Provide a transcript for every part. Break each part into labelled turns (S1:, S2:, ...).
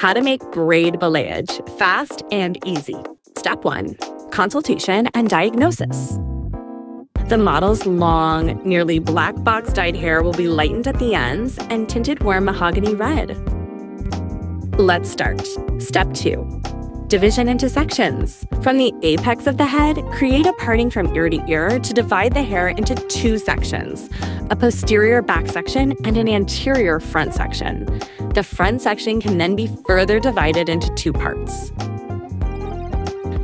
S1: How to make braid balayage fast and easy. Step 1. Consultation and diagnosis. The model's long, nearly black box dyed hair will be lightened at the ends and tinted warm mahogany red. Let's start. Step 2. Division into sections. From the apex of the head, create a parting from ear to ear to divide the hair into 2 sections, a posterior back section and an anterior front section. The front section can then be further divided into 2 parts.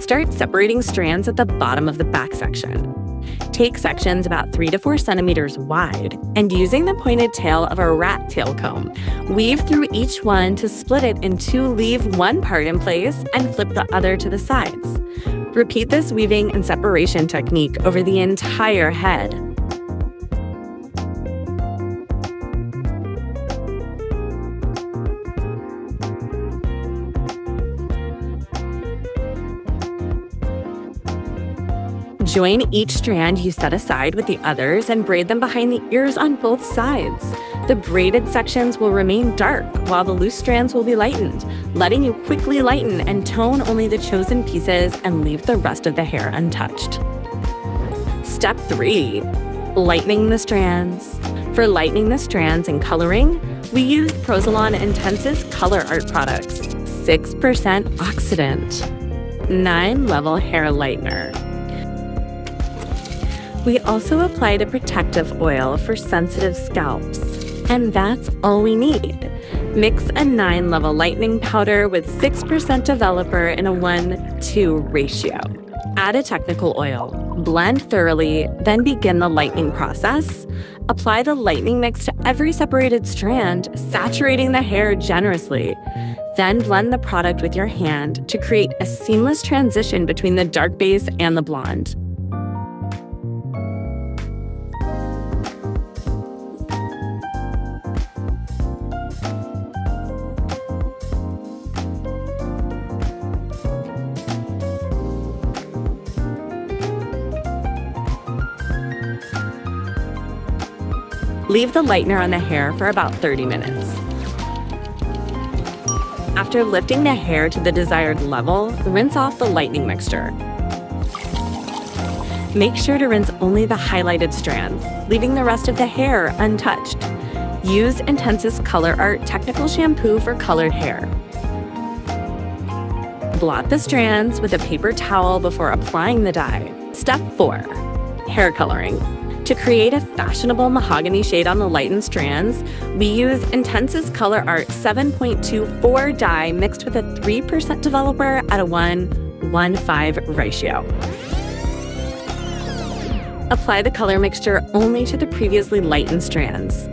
S1: Start separating strands at the bottom of the back section. Take sections about 3 to 4 centimeters wide, and using the pointed tail of a rat tail comb, weave through each one to split it in 2, leave one part in place, and flip the other to the sides. Repeat this weaving and separation technique over the entire head. Join each strand you set aside with the others and braid them behind the ears on both sides. The braided sections will remain dark while the loose strands will be lightened, letting you quickly lighten and tone only the chosen pieces and leave the rest of the hair untouched. Step 3. Lightening the strands. For lightening the strands and coloring, we used Salon Intense's Color Art products, 6% oxidant, 9-level hair lightener. We also applied a protective oil for sensitive scalps. And that's all we need. Mix a 9-level lightening powder with 6% developer in a 1:2 ratio. Add a technical oil, blend thoroughly, then begin the lightening process. Apply the lightening mix to every separated strand, saturating the hair generously. Then blend the product with your hand to create a seamless transition between the dark base and the blonde. Leave the lightener on the hair for about 30 minutes. After lifting the hair to the desired level, rinse off the lightening mixture. Make sure to rinse only the highlighted strands, leaving the rest of the hair untouched. Use Intense's Color Art Technical Shampoo for colored hair. Blot the strands with a paper towel before applying the dye. Step 4. Hair coloring. To create a fashionable mahogany shade on the lightened strands, we use Intense's Color Art 7.24 dye mixed with a 3% developer at a 1:5 ratio. Apply the color mixture only to the previously lightened strands.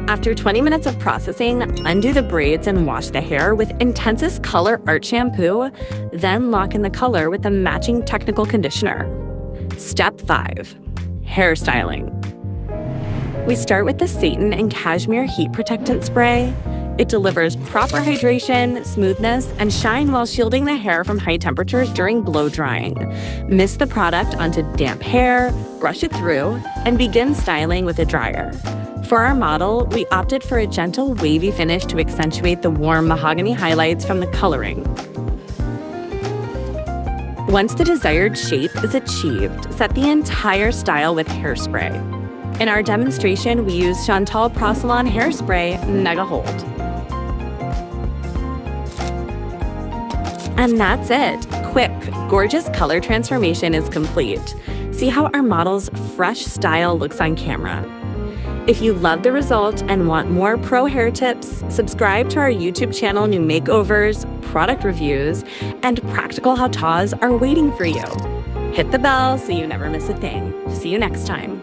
S1: After 20 minutes of processing, undo the braids and wash the hair with Intense's Color Art shampoo, then lock in the color with a matching technical conditioner. Step 5. Hairstyling. We start with the satin and cashmere heat protectant spray. It delivers proper hydration, smoothness, and shine while shielding the hair from high temperatures during blow drying. Mist the product onto damp hair, brush it through, and begin styling with a dryer. For our model, we opted for a gentle wavy finish to accentuate the warm mahogany highlights from the coloring. Once the desired shape is achieved, set the entire style with hairspray. In our demonstration, we used Chantal Color Art Hairspray Mega Hold. And that's it. Quick, gorgeous color transformation is complete. See how our model's fresh style looks on camera. If you love the result and want more pro hair tips, subscribe to our YouTube channel. New makeovers, product reviews, and practical how-tos are waiting for you. Hit the bell so you never miss a thing. See you next time.